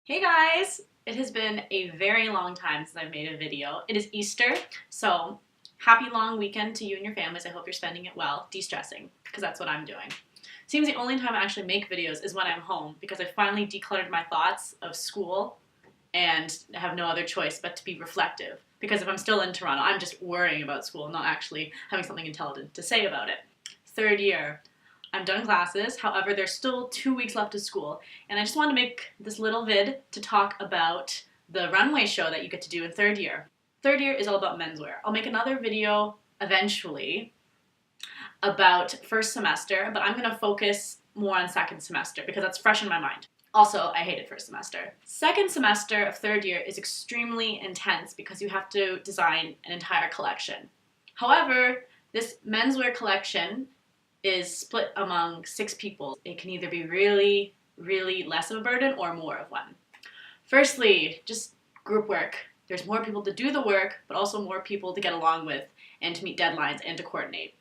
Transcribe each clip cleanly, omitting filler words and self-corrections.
Hey guys! It has been a very long time since I've made a video. It is Easter, so happy long weekend to you and your families. I hope you're spending it well, de-stressing, because that's what I'm doing. Seems the only time I actually make videos is when I'm home, because I finally decluttered my thoughts of school and have no other choice but to be reflective. Because if I'm still in Toronto, I'm just worrying about school, not actually having something intelligent to say about it. Third year. I'm done classes, however there's still 2 weeks left of school, and I just wanted to make this little vid to talk about the runway show that you get to do in third year. Third year is all about menswear. I'll make another video eventually about first semester, but I'm going to focus more on second semester because that's fresh in my mind. Also, I hated first semester. Second semester of third year is extremely intense because you have to design an entire collection. However, this menswear collection is split among 6 people. It can either be really, really less of a burden or more of one. Firstly, just group work. There's more people to do the work, but also more people to get along with and to meet deadlines and to coordinate.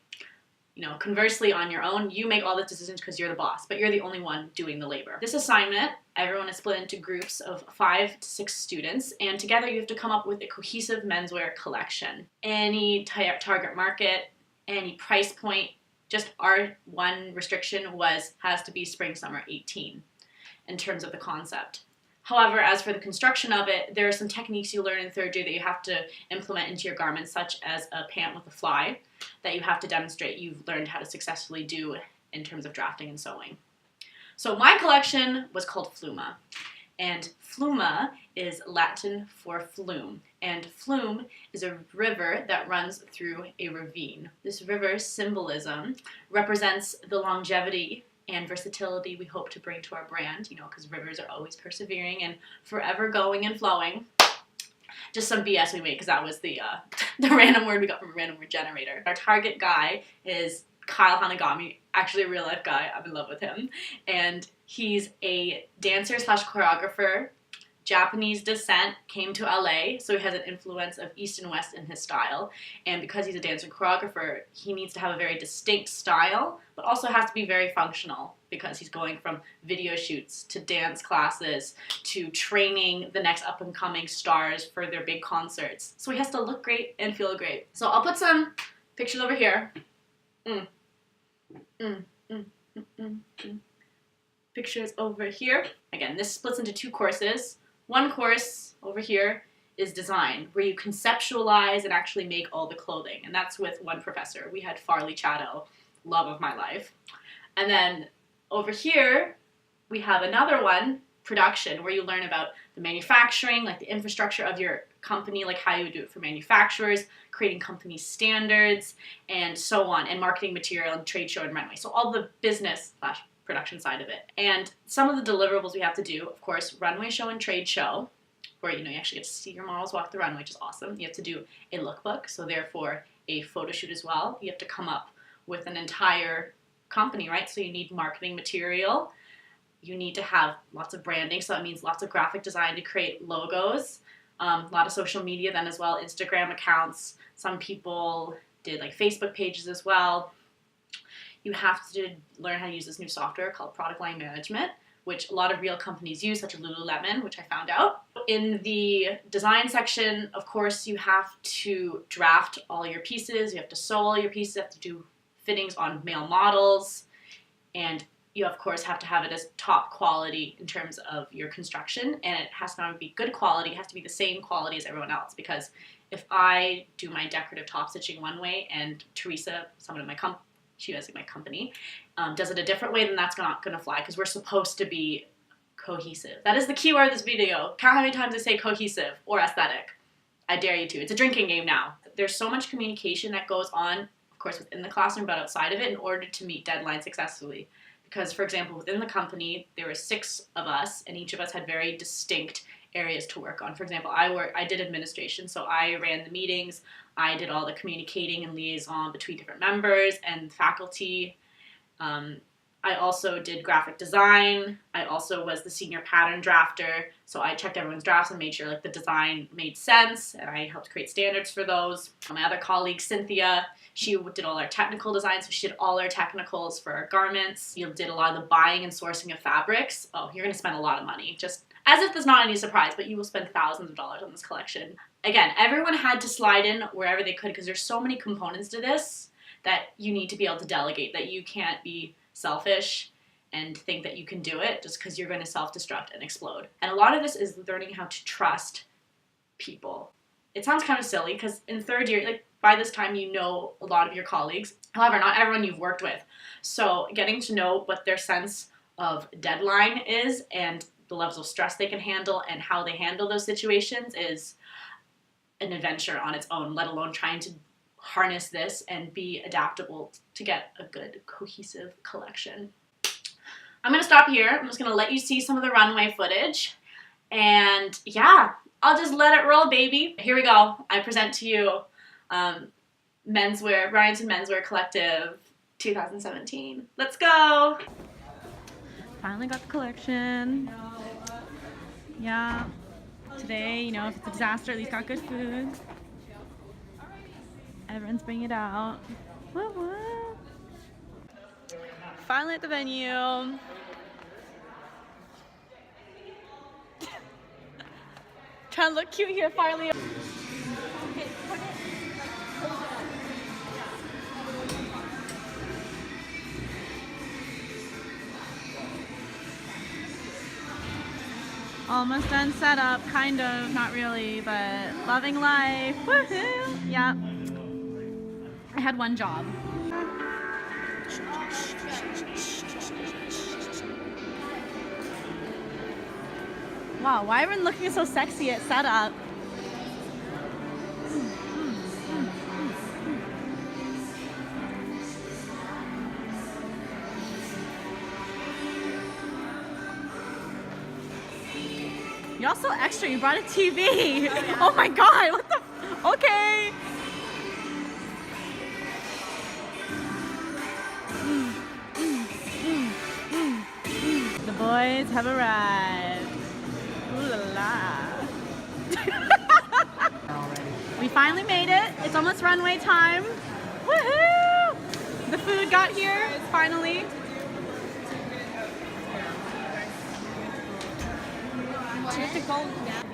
Conversely, on your own, you make all the decisions because you're the boss, but you're the only one doing the labor. This assignment, everyone is split into groups of 5 to 6 students, and together you have to come up with a cohesive menswear collection. Any target market, any price point. Just our one restriction has to be spring-summer 18 in terms of the concept. However, as for the construction of it, there are some techniques you learn in third year that you have to implement into your garments, such as a pant with a fly that you have to demonstrate you've learned how to successfully do in terms of drafting and sewing. So my collection was called Fluma. And Fluma is Latin for flume, and flume is a river that runs through a ravine. This river's symbolism represents the longevity and versatility we hope to bring to our brand, because rivers are always persevering and forever going and flowing. Just some BS we made, because that was the random word we got from a random word generator. Our target guy is Kyle Hanagami, actually a real life guy. I'm in love with him. And he's a dancer slash choreographer, Japanese descent, came to LA, so he has an influence of East and West in his style. And because he's a dancer and choreographer, he needs to have a very distinct style, but also has to be very functional because he's going from video shoots to dance classes to training the next up-and-coming stars for their big concerts. So he has to look great and feel great. So I'll put some pictures over here. Pictures over here. Again, this splits into 2 courses. One course over here is design, where you conceptualize and actually make all the clothing, and that's with one professor. We had Farley Chatto, love of my life. And then over here, we have another one, production, where you learn about the manufacturing, like the infrastructure of your company, like how you would do it for manufacturers, creating company standards, and so on, and marketing material and trade show and runway. So all the business slash production side of it. And some of the deliverables we have to do, of course, runway show and trade show, where you actually get to see your models walk the runway, which is awesome. You have to do a lookbook, so therefore a photo shoot as well. You have to come up with an entire company, right? So you need marketing material. You need to have lots of branding, so that means lots of graphic design to create logos, a lot of social media then as well, Instagram accounts. Some people did like Facebook pages as well. You have to learn how to use this new software called product line management, which a lot of real companies use, such as Lululemon, which I found out. In the design section, of course, you have to draft all your pieces, you have to sew all your pieces, you have to do fittings on male models, and you, of course, have to have it as top quality in terms of your construction, and it has to not be good quality, it has to be the same quality as everyone else, because if I do my decorative top stitching one way and Teresa, someone in my company, she has my company, does it a different way, then that's not going to fly, because we're supposed to be cohesive. That is the key word of this video. Count how many times I say cohesive or aesthetic. I dare you to. It's a drinking game now. There's so much communication that goes on, of course, within the classroom, but outside of it, in order to meet deadlines successfully. Because, for example, within the company, there were 6 of us, and each of us had very distinct areas to work on. For example, I did administration, so I ran the meetings, I did all the communicating and liaison between different members and faculty. I also did graphic design. I also was the senior pattern drafter, so I checked everyone's drafts and made sure the design made sense, and I helped create standards for those. My other colleague, Cynthia, she did all our technical design, so she did all our technicals for our garments. You did a lot of the buying and sourcing of fabrics. Oh, you're going to spend a lot of money. Just As if that's not any surprise, but you will spend thousands of dollars on this collection. Again, everyone had to slide in wherever they could because there's so many components to this that you need to be able to delegate, that you can't be selfish and think that you can do it just because you're going to self-destruct and explode. And a lot of this is learning how to trust people. It sounds kind of silly because in third year, like by this time you know a lot of your colleagues. However, not everyone you've worked with. So getting to know what their sense of deadline is and the levels of stress they can handle and how they handle those situations is an adventure on its own, let alone trying to harness this and be adaptable to get a good cohesive collection. I'm going to stop here. I'm just going to let you see some of the runway footage. And yeah, I'll just let it roll, baby. Here we go. I present to you Ryerson Menswear Collective 2017. Let's go. Finally got the collection. Yeah. Today, you know, if it's a disaster, at least got good food. Everyone's bringing it out. Woo woo. Finally at the venue. Trying to look cute here, finally. Almost done setup, kind of, not really, but loving life. Woohoo! Yeah. I had one job. Wow, why everyone looking so sexy at setup? You're so extra, you brought a TV. Oh my god, what the? Okay. The boys have arrived. Ooh la la. We finally made it. It's almost runway time. Woohoo! The food got here, finally. Do you have to go now?